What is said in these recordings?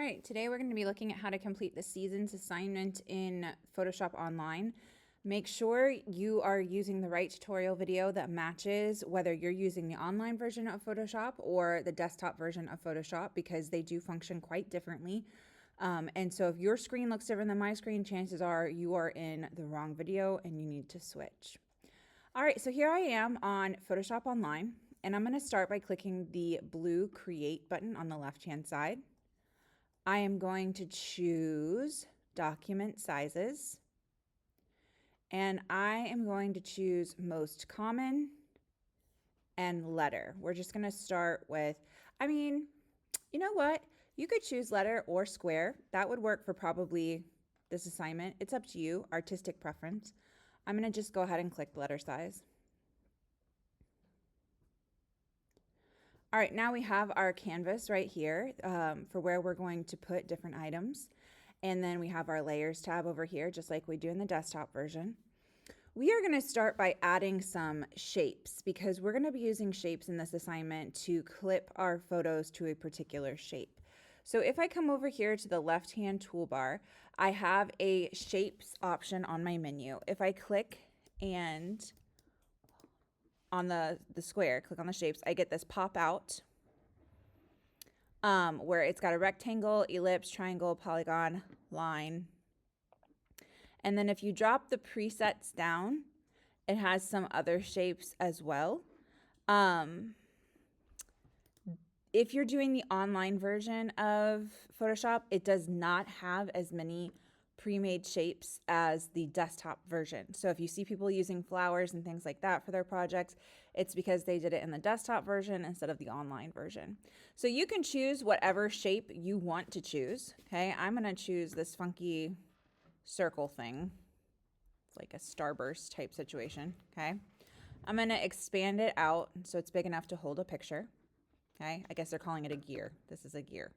right, today we're going to be looking at how to complete the season's assignment in Photoshop Online. Make sure you are using the right tutorial video that matches whether you're using the online version of Photoshop or the desktop version of Photoshop, because they do function quite differently. And so if your screen looks different than my screen, chances are you are in the wrong video and you need to switch. All right, so here I am on Photoshop Online, and I'm going to start by clicking the blue Create button on the left-hand side. I am going to choose document sizes, and I am going to choose most common and letter. We're just going to start with, you know what? You could choose letter or square. That would work for probably this assignment. It's up to you, artistic preference. I'm going to just go ahead and click letter size. All right, now we have our canvas right here for where we're going to put different items. And then we have our layers tab over here, just like we do in the desktop version. We are going to start by adding some shapes, because we're going to be using shapes in this assignment to clip our photos to a particular shape. So if I come over here to the left-hand toolbar, I have a shapes option on my menu. If I click and on the square, click on the shapes, I get this pop out where it's got a rectangle, ellipse, triangle, polygon, line. And then if you drop the presets down, it has some other shapes as well. If you're doing the online version of Photoshop, it does not have as many pre-made shapes as the desktop version. So if you see people using flowers and things like that for their projects, it's because they did it in the desktop version instead of the online version. So you can choose whatever shape you want to choose. Okay, I'm going to choose this funky circle thing. It's like a starburst type situation. Okay, I'm going to expand it out so it's big enough to hold a picture. Okay, I guess they're calling it a gear. This is a gear.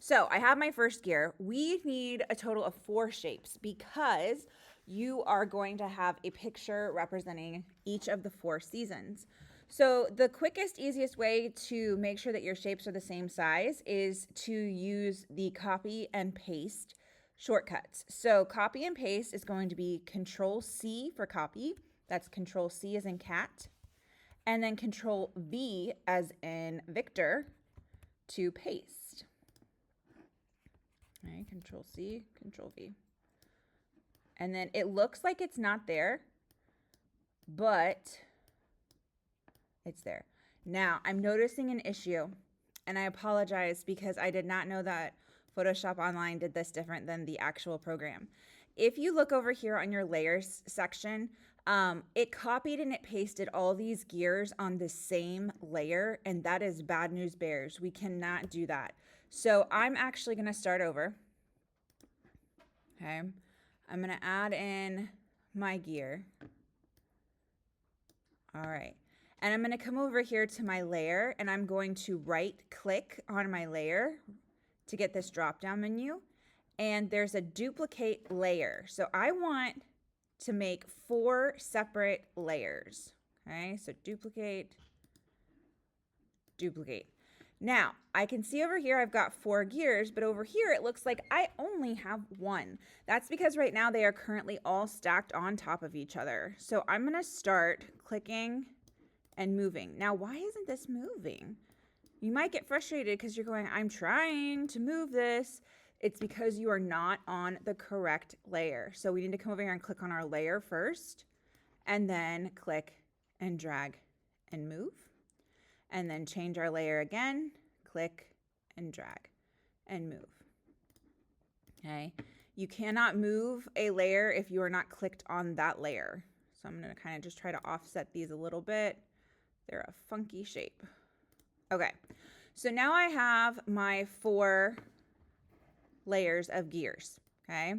So I have my first gear. We need a total of 4 shapes, because you are going to have a picture representing each of the 4 seasons. So the quickest, easiest way to make sure that your shapes are the same size is to use the copy and paste shortcuts. So copy and paste is going to be Control-C for copy. That's Control-C as in cat. And then Control-V as in Victor to paste. All right, Control-C, Control-V. And then it looks like it's not there, but it's there. Now, I'm noticing an issue, and I apologize because I did not know that Photoshop Online did this different than the actual program. If you look over here on your layers section, it copied and it pasted all these gears on the same layer, and that is bad news bears. We cannot do that. So I'm actually going to start over. Okay, I'm going to add in my gear. All right, and I'm going to come over here to my layer, and I'm going to right click on my layer to get this drop down menu, and there's a duplicate layer. So I want to make 4 separate layers. Okay, so duplicate, duplicate. Now, I can see over here I've got 4 gears, but over here it looks like I only have 1. That's because right now they are currently all stacked on top of each other. So I'm going to start clicking and moving. Now, why isn't this moving? You might get frustrated because you're going, I'm trying to move this. It's because you are not on the correct layer. So we need to come over here and click on our layer first, and then click and drag and move. And then change our layer again, click and drag and move. Okay, you cannot move a layer if you are not clicked on that layer. So I'm going to kind of just try to offset these a little bit. They're a funky shape. Okay, so now I have my 4 layers of gears. Okay,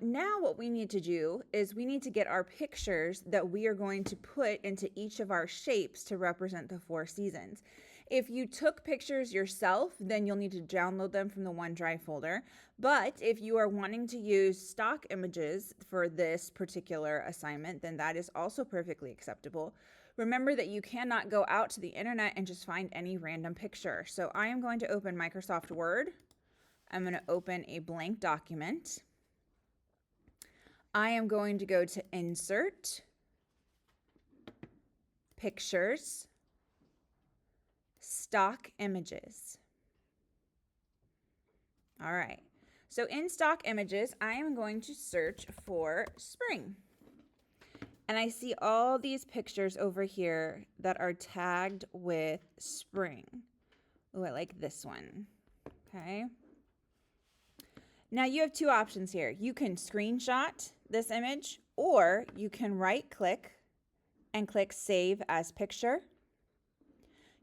now what we need to do is we need to get our pictures that we are going to put into each of our shapes to represent the 4 seasons. If you took pictures yourself, then you'll need to download them from the OneDrive folder. But if you are wanting to use stock images for this particular assignment, then that is also perfectly acceptable. Remember that you cannot go out to the internet and just find any random picture. So I am going to open Microsoft Word. I'm going to open a blank document. I am going to go to Insert, Pictures, Stock Images. All right. So in Stock Images, I am going to search for spring. And I see all these pictures over here that are tagged with spring. Oh, I like this one. Okay. Now you have two options here. You can screenshot this image, or you can right-click and click Save as Picture.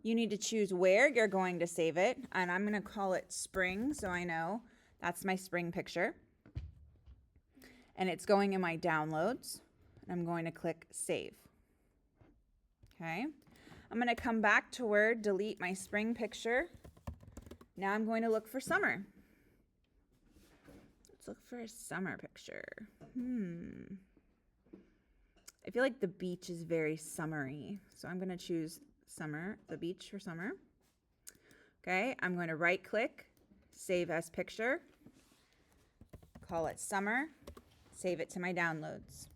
You need to choose where you're going to save it, and I'm going to call it spring so I know that's my spring picture. And it's going in my downloads. I'm going to click Save. Okay. I'm going to come back to Word, delete my spring picture. Now I'm going to look for summer. Let's look for a summer picture. I feel like the beach is very summery, so I'm going to choose summer, the beach for summer. Okay, I'm going to right-click, save as picture, call it summer, save it to my downloads.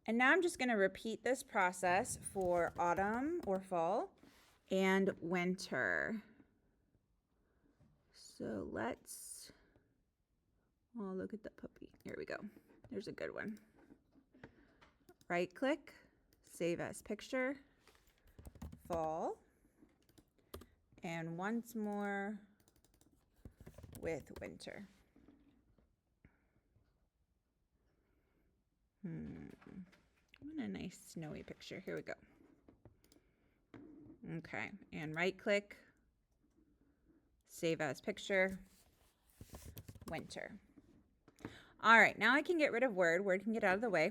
And now I'm just going to repeat this process for autumn or fall and winter. So let's, oh, look at the puppy. Here we go. There's a good one. Right-click, save as picture, fall, and once more with winter. What a nice snowy picture. Here we go. Okay, and right-click, save as picture, winter. All right, now I can get rid of Word. Word can get out of the way.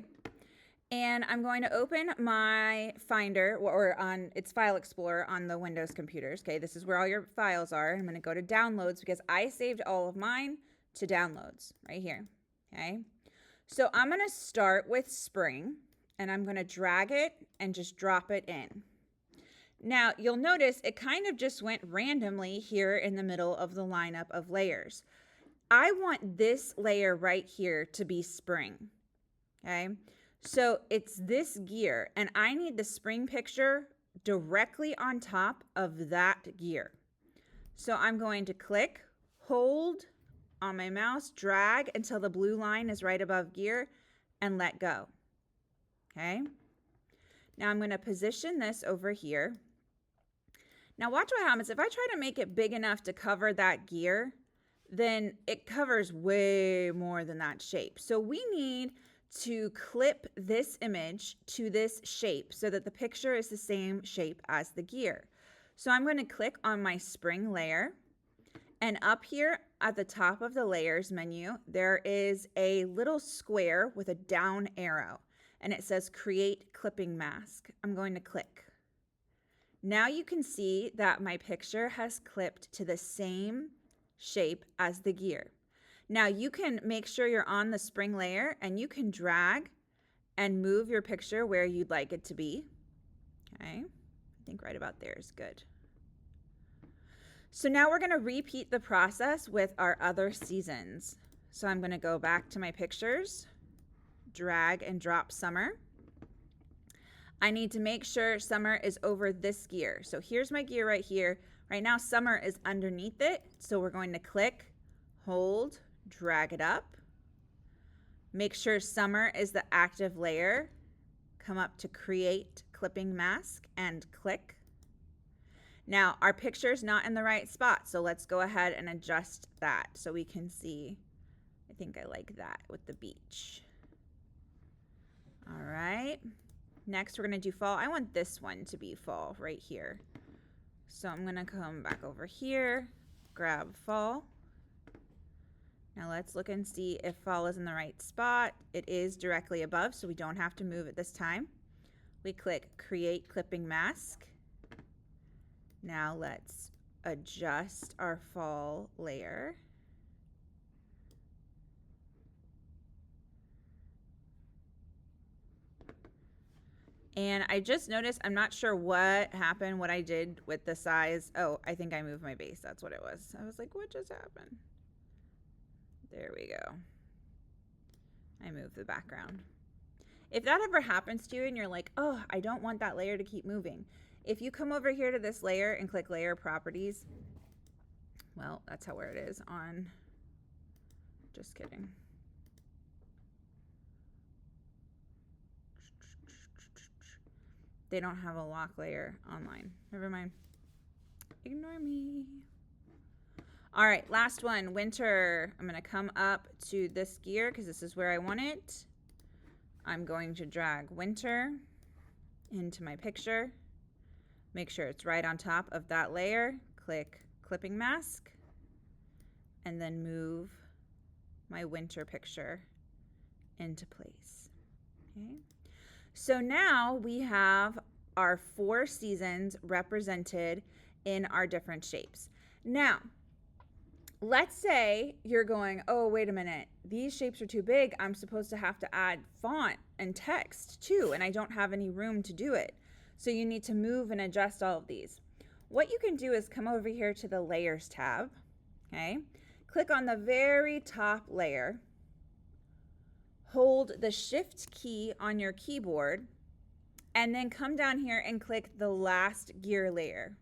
And I'm going to open my Finder, or on its File Explorer on the Windows computers. Okay, this is where all your files are. I'm going to go to Downloads because I saved all of mine to Downloads right here. Okay, so I'm going to start with spring, and I'm going to drag it and just drop it in. Now, you'll notice it kind of just went randomly here in the middle of the lineup of layers. I want this layer right here to be spring. Okay. So it's this gear, and I need the spring picture directly on top of that gear. So I'm going to click, hold on my mouse, drag until the blue line is right above gear, and let go. Okay. Now I'm going to position this over here. Now watch what happens. If I try to make it big enough to cover that gear, then it covers way more than that shape. So we need to clip this image to this shape so that the picture is the same shape as the gear. So I'm going to click on my spring layer, and up here at the top of the layers menu, there is a little square with a down arrow, and it says create clipping mask. I'm going to click. Now you can see that my picture has clipped to the same shape as the gear. Now you can make sure you're on the spring layer, and you can drag and move your picture where you'd like it to be. Okay, I think right about there is good. So now we're going to repeat the process with our other seasons. So I'm going to go back to my pictures, drag and drop summer. I need to make sure summer is over this gear. So here's my gear right here. Right now summer is underneath it. So we're going to click, hold, drag it up. Make sure summer is the active layer. Come up to create clipping mask and click. Now our picture is not in the right spot, so let's go ahead and adjust that so we can see. I think I like that with the beach. All right, next we're going to do fall. I want this one to be fall right here. So I'm going to come back over here, grab fall. Now let's look and see if fall is in the right spot. It is directly above, so we don't have to move it this time. We click create clipping mask. Now let's adjust our fall layer. And I just noticed, I'm not sure what happened, what I did with the size. Oh, I think I moved my base. That's what it was. I was like, what just happened? There we go. I move the background. If that ever happens to you and you're like, oh, I don't want that layer to keep moving. If you come over here to this layer and click layer properties, well, that's where it is on, just kidding. They don't have a lock layer online. Never mind. Ignore me. All right, last one, winter. I'm gonna come up to this gear because this is where I want it. I'm going to drag winter into my picture. Make sure it's right on top of that layer. Click clipping mask and then move my winter picture into place. Okay. So now we have our 4 seasons represented in our different shapes. Now, let's say you're going, oh, wait a minute, these shapes are too big. I'm supposed to have to add font and text too, and I don't have any room to do it. So you need to move and adjust all of these. What you can do is come over here to the Layers tab, okay? Click on the very top layer. Hold the Shift key on your keyboard, and then come down here and click the last gear layer.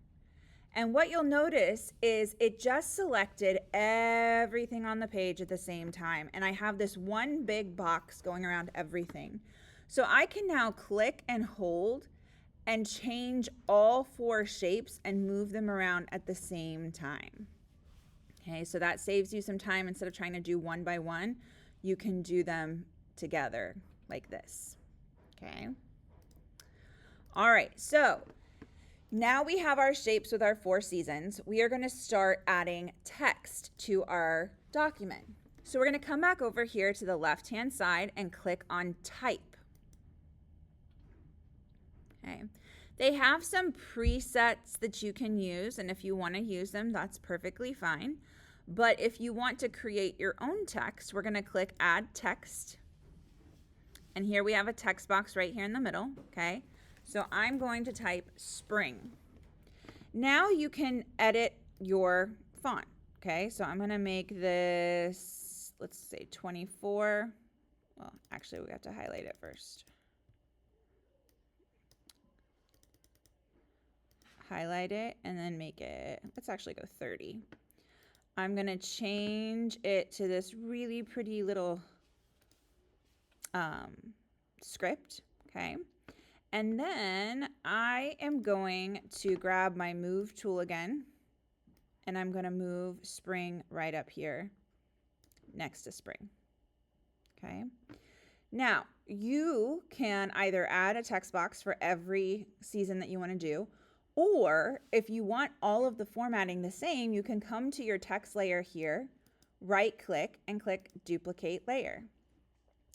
And what you'll notice is it just selected everything on the page at the same time. And I have this one big box going around everything. So I can now click and hold and change all 4 shapes and move them around at the same time. Okay, so that saves you some time. Instead of trying to do one by one, you can do them together like this. Okay. All right, so now we have our shapes with our 4 seasons. We are going to start adding text to our document. So we're going to come back over here to the left-hand side and click on type. Okay. They have some presets that you can use, and if you want to use them, that's perfectly fine. But if you want to create your own text, we're going to click add text. And here we have a text box right here in the middle, okay? So I'm going to type spring. Now you can edit your font, okay? So I'm going to make this, let's say 24. Well, actually we have to highlight it first. Highlight it and then make it, let's actually go 30. I'm going to change it to this really pretty little script, okay? And then I am going to grab my move tool again, and I'm going to move spring right up here next to spring, okay? Now, you can either add a text box for every season that you want to do, or if you want all of the formatting the same, you can come to your text layer here, right click, and click duplicate layer.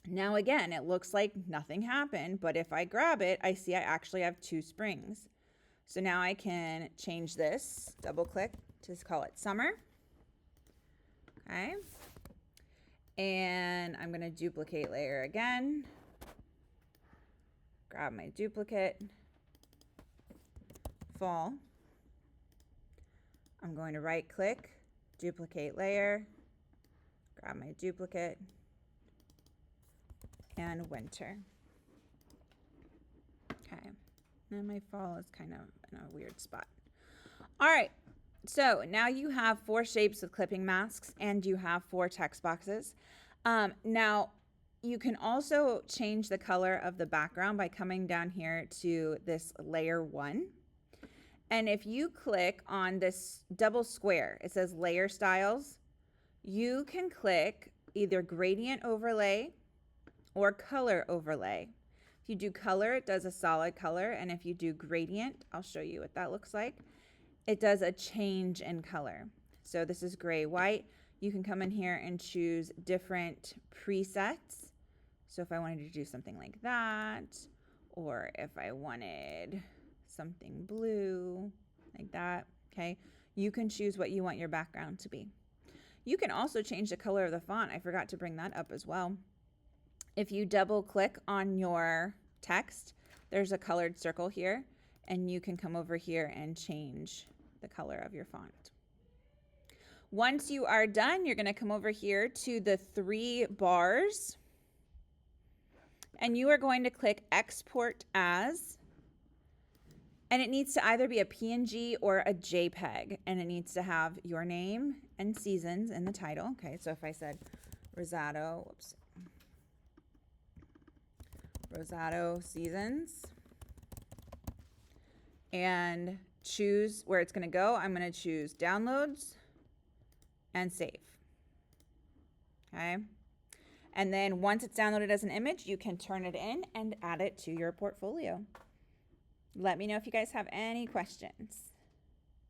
Now again, it looks like nothing happened, but if I grab it, I see I actually have 2 springs. So now I can change this, double click to call it summer. Okay. And I'm going to duplicate layer again. Grab my duplicate. Fall. I'm going to right click, duplicate layer, grab my duplicate, and winter. Okay, and my fall is kind of in a weird spot. All right, so now you have 4 shapes with clipping masks and you have 4 text boxes. Now you can also change the color of the background by coming down here to this layer 1. And if you click on this double square, it says layer styles. You can click either gradient overlay or color overlay. If you do color, it does a solid color. And if you do gradient, I'll show you what that looks like. It does a change in color. So this is gray, white. You can come in here and choose different presets. So if I wanted to do something like that, or if I wanted something blue like that, okay, you can choose what you want your background to be. You can also change the color of the font. I forgot to bring that up as well. If you double click on your text, there's a colored circle here, and you can come over here and change the color of your font. Once you are done, you're going to come over here to the 3 bars, and you are going to click Export As, and it needs to either be a PNG or a JPEG, and it needs to have your name and seasons in the title. Okay, so if I said Rosado Seasons, and choose where it's going to go, I'm going to choose Downloads and Save. Okay. And then once it's downloaded as an image, you can turn it in and add it to your portfolio. Let me know if you guys have any questions.